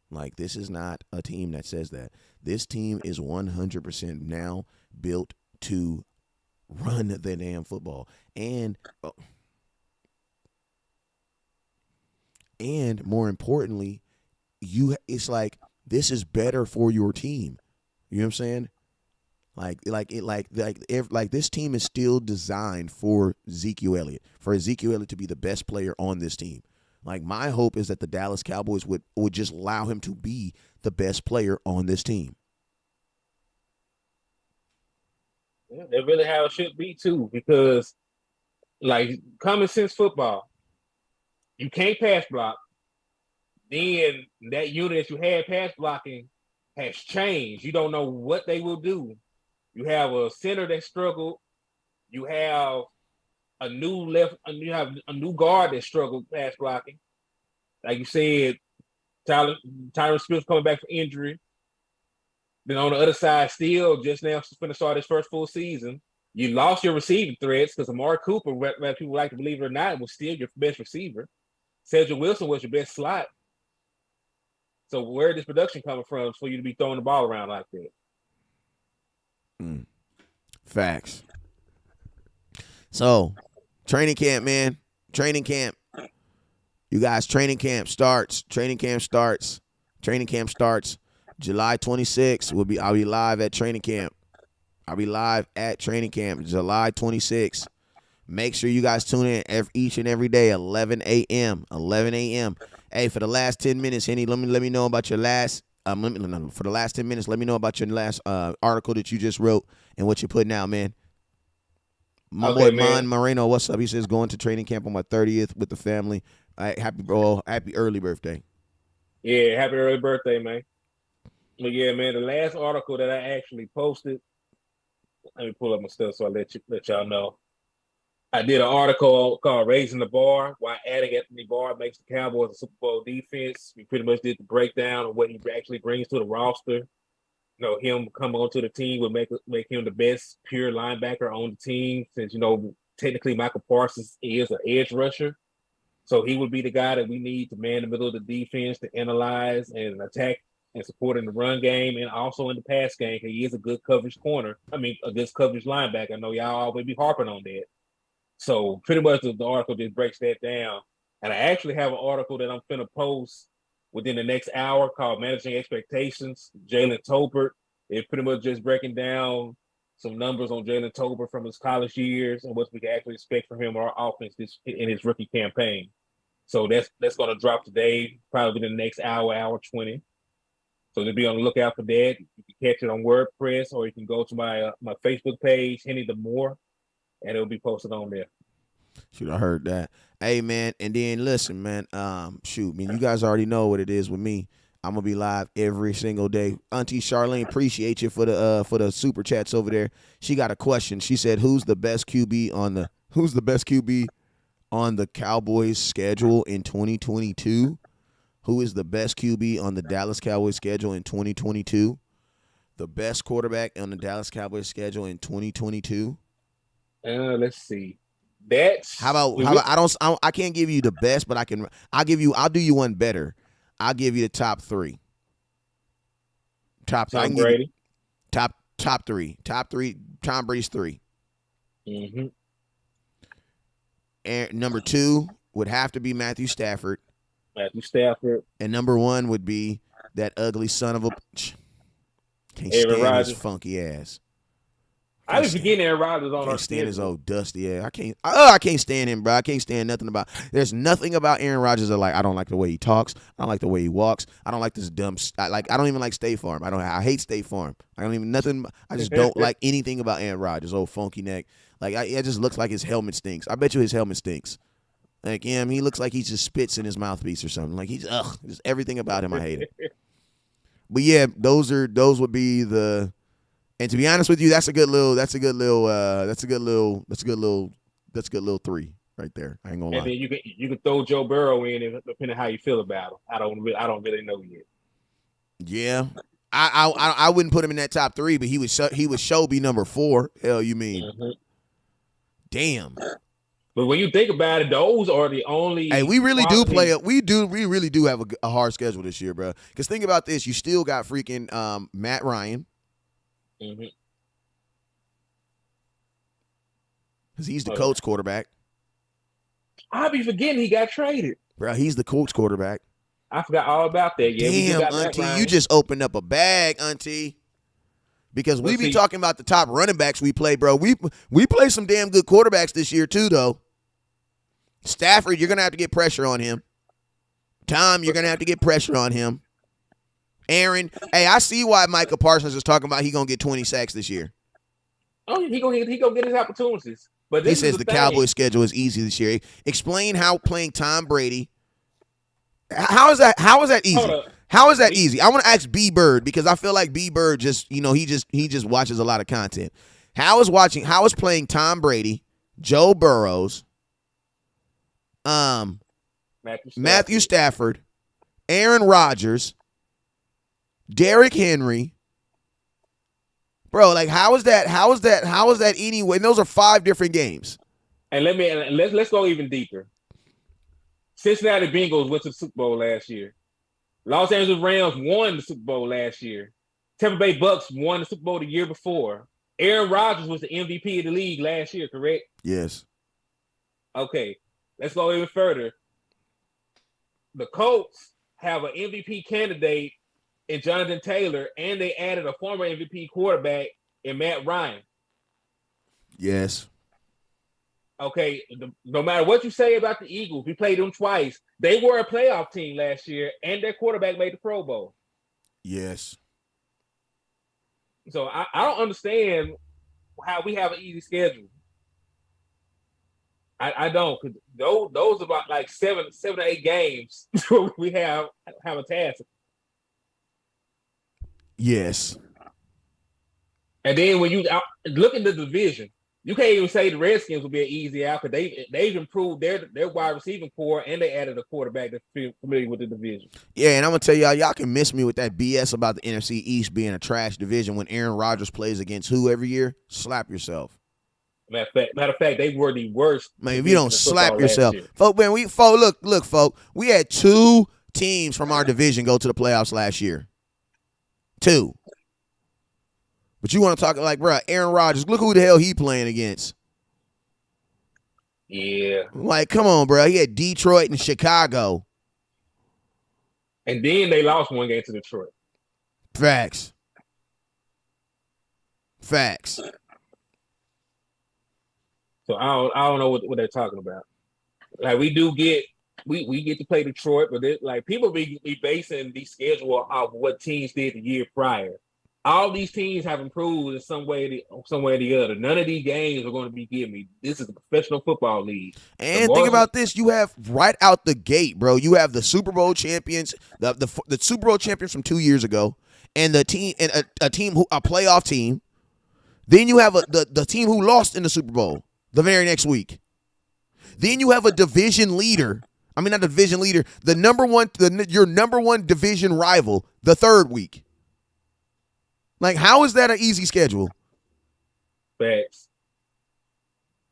Like, this is not a team that says that. This team is 100% now built to run the damn football. And more importantly, it's like, this is better for your team. You know what I'm saying? Like this team is still designed for Ezekiel Elliott to be the best player on this team. Like, my hope is that the Dallas Cowboys would just allow him to be the best player on this team. Yeah, that's really how it should be too, because like common sense football, you can't pass block. Then that unit that you had pass blocking has changed. You don't know what they will do. You have a center that struggled. You have you have a new guard that struggled pass blocking. Like you said, Tyron Smith coming back from injury. Then on the other side, still just now going to start his first full season. You lost your receiving threats because Amari Cooper, whether people like to believe it or not, was still your best receiver. Cedric Wilson was your best slot. So where is this production coming from for you to be throwing the ball around like that? Facts. So, training camp, man. Training camp. You guys, training camp starts. July 26th. I'll be live at training camp. July 26th. Make sure you guys tune in each and every day, 11 a.m. Hey, for the last 10 minutes, Henny, let me know about your last. For the last 10 minutes, let me know about your last article that you just wrote and what you're putting out, man. My boy Mon Moreno, what's up? He says going to training camp on my 30th with the family. Happy early birthday. Yeah, happy early birthday, man. But yeah, man, the last article that I actually posted, let me pull up my stuff so I let y'all know. I did an article called "Raising the Bar: Why Adding Anthony Barr Makes the Cowboys a Super Bowl Defense." We pretty much did the breakdown of what he actually brings to the roster. Him coming onto the team would make him the best pure linebacker on the team, since technically Michael Parsons is an edge rusher. So he would be the guy that we need to man the middle of the defense to analyze and attack and support in the run game and also in the pass game. He is a good coverage corner. I mean, a good coverage linebacker. I know y'all always be harping on that. So pretty much the article just breaks that down. And I actually have an article that I'm going to post within the next hour called Managing Expectations, Jalen Tolbert. It's pretty much just breaking down some numbers on Jalen Tolbert from his college years and what we can actually expect from him or our offense in his rookie campaign. So that's going to drop today, probably in the next hour 20. So to be on the lookout for that. You can catch it on WordPress, or you can go to my Facebook page, Henny the Moore, and it'll be posted on there. Shoot, I heard that. Hey, man, and then listen, man. You guys already know what it is with me. I'm gonna be live every single day. Auntie Charlene, appreciate you for the super chats over there. She got a question. She said, "Who's the best QB on the Cowboys schedule in 2022? Who is the best QB on the Dallas Cowboys schedule in 2022? The best quarterback on the Dallas Cowboys schedule in 2022?" Let's see. I can't give you the best, but I'll do you one better. I'll give you the top three. Tom Brady. Top three. Tom Brady's 3. Mm-hmm. And number 2 would have to be Matthew Stafford. Matthew Stafford, And number 1 would be that ugly son of a bitch. Can't Aaron stand his Rodgers. funky ass. I Can't be stand. forgetting Aaron Rodgers on our Can't stand his schedule. old dusty ass. I can't stand him, bro. I can't stand nothing about. There's nothing about Aaron Rodgers that I don't like the way he talks. I don't like the way he walks. I don't like this dumb. I don't even like State Farm. I hate State Farm. I don't even nothing. I just don't like anything about Aaron Rodgers. Old funky neck. It just looks like his helmet stinks. I bet you his helmet stinks. Like him, he looks like he just spits in his mouthpiece or something. Like just everything about him I hate it. But yeah, those would be the. And to be honest with you, that's a good little 3 right there. I ain't gonna lie. And then you can throw Joe Burrow in, depending on how you feel about him. I don't really know yet. Yeah, I wouldn't put him in that top 3, but he would show be number 4. Hell, you mean? Mm-hmm. Damn. But when you think about it, those are the only. Hey, we really do play it. We really do have a hard schedule this year, bro. Because think about this: you still got freaking Matt Ryan. Mm-hmm. Because he's the Colts quarterback. I'll be forgetting he got traded. Bro, he's the Colts quarterback. I forgot all about that. Yeah, damn, Auntie, you just opened up a bag, Auntie. Because we be talking about the top running backs we play, bro. We play some damn good quarterbacks this year too, though. Stafford, you're gonna have to get pressure on him. Tom, you're gonna have to get pressure on him. Aaron, hey, I see why Micah Parsons is talking about he gonna get 20 sacks this year. Oh, he gonna get his opportunities. But he says the Cowboys schedule is easy this year. Explain how playing Tom Brady. How is that easy? How is that easy? I want to ask B Bird because I feel like B Bird just, he just watches a lot of content. How is playing Tom Brady, Joe Burrows, Matthew Stafford, Aaron Rodgers, Derrick Henry. Bro, how is that anyway? And those are 5 different games. And let's go even deeper. Cincinnati Bengals went to the Super Bowl last year. Los Angeles Rams won the Super Bowl last year. Tampa Bay Bucks won the Super Bowl the year before. Aaron Rodgers was the MVP of the league last year, correct? Yes. Okay, let's go even further. The Colts have an MVP candidate in Jonathan Taylor, and they added a former MVP quarterback in Matt Ryan. Yes. Okay, no matter what you say about the Eagles, we played them twice. They were a playoff team last year, and their quarterback made the Pro Bowl. Yes. So I don't understand how we have an easy schedule. I don't, because those about like 7 to 8 games we have a task. Yes. And then when you look at the division, you can't even say the Redskins will be an easy out because they've improved their wide receiving core and they added a quarterback that's familiar with the division. Yeah, and I'm gonna tell y'all can miss me with that BS about the NFC East being a trash division when Aaron Rodgers plays against who every year. Slap yourself. Matter of fact, they were the worst. Man, if you don't slap yourself, folk, man, look, folk, we had 2 teams from our division go to the playoffs last year. 2. But you want to talk like, bro, Aaron Rodgers, look who the hell he playing against. Yeah. Like, come on, bro. He had Detroit and Chicago. And then they lost one game to Detroit. Facts. So I don't know what they're talking about. Like we get to play Detroit, but like people be basing the schedule off what teams did the year prior. All these teams have improved in some way or the other. None of these games are going to be giving me. This is a professional football league. And think about this: you have right out the gate, bro. You have the Super Bowl champions, the Super Bowl champions from 2 years ago, and the team and a playoff team. Then you have the team who lost in the Super Bowl the very next week. Then you have a division leader. I mean, not the division leader. Your number one division rival the third week. Like, how is that an easy schedule? Facts.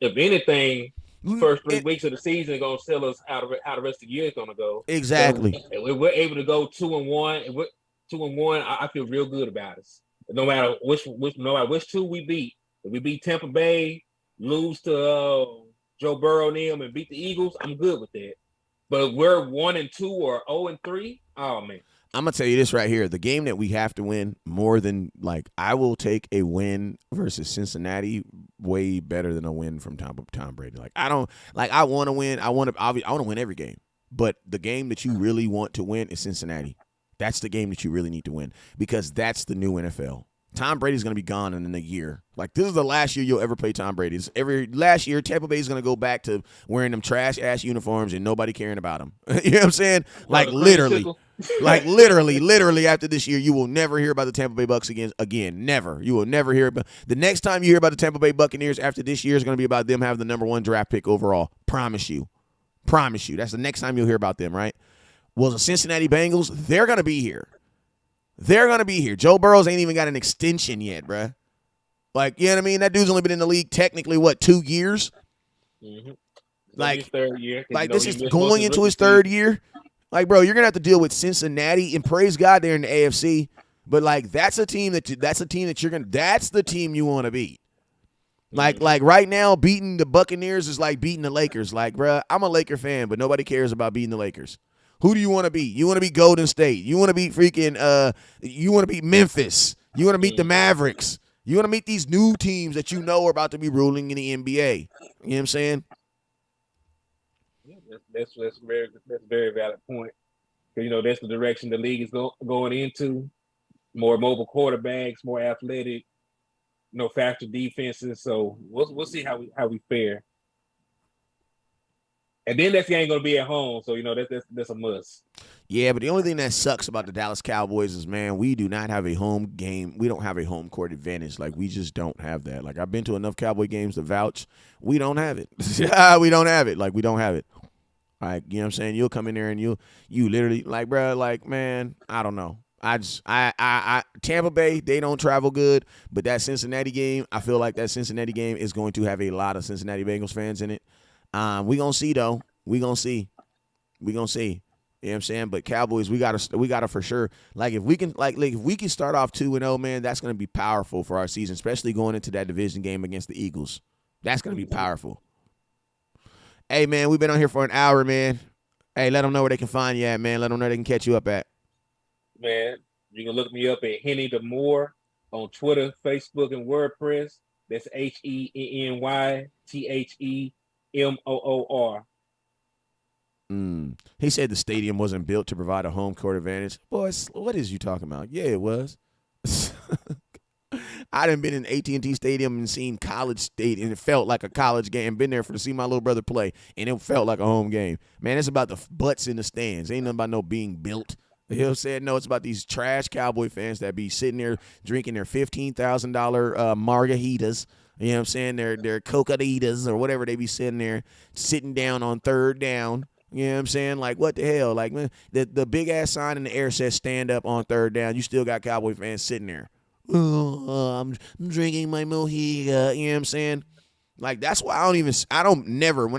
If anything, first 3 weeks of the season are going to tell us how the rest of the year is going to go. Exactly. And we're able to go 2-1. And 2-1, I feel real good about us. No matter which 2 we beat. If we beat Tampa Bay, lose to Joe Burrow and them, and beat the Eagles, I'm good with that. But we're 1-2 or 0-3. Oh man. I'm gonna tell you this right here. The game that we have to win more than like I will take a win versus Cincinnati way better than a win from Tom Brady. Like I don't like I want to win. I want to win every game. But the game that you really want to win is Cincinnati. That's the game that you really need to win because that's the new NFL. Tom Brady's going to be gone in a year. Like, this is the last year you'll ever play Tom Brady. Last year, Tampa Bay's going to go back to wearing them trash-ass uniforms and nobody caring about them. You know what I'm saying? Like, literally. Like, literally after this year, you will never hear about the Tampa Bay Bucks again. Never. You will never hear about the next time you hear about the Tampa Bay Buccaneers after this year is going to be about them having the number 1 draft pick overall. Promise you. That's the next time you'll hear about them, right? Well, the Cincinnati Bengals, they're going to be here. They're going to be here. Joe Burrows ain't even got an extension yet, bruh. Like, you know what I mean? That dude's only been in the league technically, 2 years? Mm-hmm. Like, his third year. Like this is going into his third year? Like, bro, you're going to have to deal with Cincinnati, and praise God they're in the AFC. But, like, that's the team that that's the team you want to beat. Like right now, beating the Buccaneers is like beating the Lakers. Like, bruh, I'm a Laker fan, but nobody cares about beating the Lakers. Who do you want to beat? You want to beat Golden State. You want to beat you want to beat Memphis. You want to beat the Mavericks. You want to meet these new teams that you know are about to be ruling in the NBA. You know what I'm saying? Yeah, that's very valid point. You know, that's the direction the league is going into. More mobile quarterbacks, more athletic, faster defenses. So we'll see how we fare. And then that game going to be at home, so that's a must. Yeah, but the only thing that sucks about the Dallas Cowboys is, man, we do not have a home game. We don't have a home court advantage. Like, we just don't have that. Like, I've been to enough Cowboy games to vouch. We don't have it. We don't have it. Like, we don't have it. Like, you know what I'm saying? You'll come in there and you literally, like, bro, like, man, I don't know. Tampa Bay, they don't travel good, but that Cincinnati game, I feel like that Cincinnati game is going to have a lot of Cincinnati Bengals fans in it. We gonna see though. We gonna see. You know what I'm saying? But Cowboys, we gotta for sure. Like if we can start off 2-0, man, that's gonna be powerful for our season, especially going into that division game against the Eagles. That's gonna be powerful. Hey man, we've been on here for an hour, man. Hey, let them know where they can find you at, man. Let them know they can catch you up at. Man, you can look me up at Henny the Moore on Twitter, Facebook, and WordPress. That's HENYTHEMOOR. He said the stadium wasn't built to provide a home court advantage. Boys, what is you talking about? Yeah, it was. I done been in AT&T Stadium and seen College State, and it felt like a college game. Been there to see my little brother play, and it felt like a home game. Man, it's about the butts in the stands. Ain't nothing about no being built. You know what I'm saying? No, it's about these trash Cowboy fans that be sitting there drinking their $15,000 margaritas. You know what I'm saying? Their cocaditas or whatever they be sitting there, sitting down on third down. You know what I'm saying? Like, what the hell? Like, man, the big-ass sign in the air says stand up on third down. You still got Cowboy fans sitting there. I'm drinking my mojito. You know what I'm saying? Like, that's why when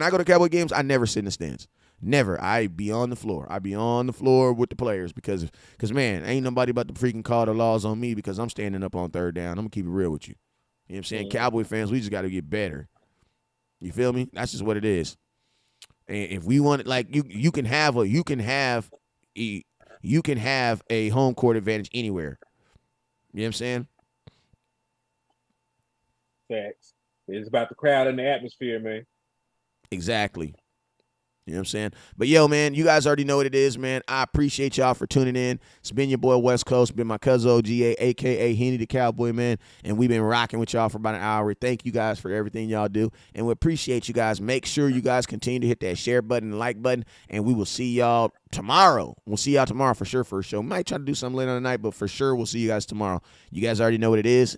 I go to Cowboy games, I never sit in the stands. Never. I be on the floor. I be on the floor with the players because man, ain't nobody about to freaking call the laws on me because I'm standing up on third down. I'm going to keep it real with you. You know what I'm saying? Cowboy fans, we just got to get better. You feel me? That's just what it is. And if we want it, like you can have a home court advantage anywhere. You know what I'm saying? Facts. It's about the crowd and the atmosphere, man. Exactly. You know what I'm saying? But, yo, man, you guys already know what it is, man. I appreciate y'all for tuning in. It's been your boy West Coast. Been my cousin OGA, a.k.a. Henny the Cowboy, man. And we've been rocking with y'all for about an hour. Thank you guys for everything y'all do. And we appreciate you guys. Make sure you guys continue to hit that share button and like button. And we will see y'all tomorrow. We'll see y'all tomorrow for sure for a show. Might try to do something later on the night, but for sure we'll see you guys tomorrow. You guys already know what it is.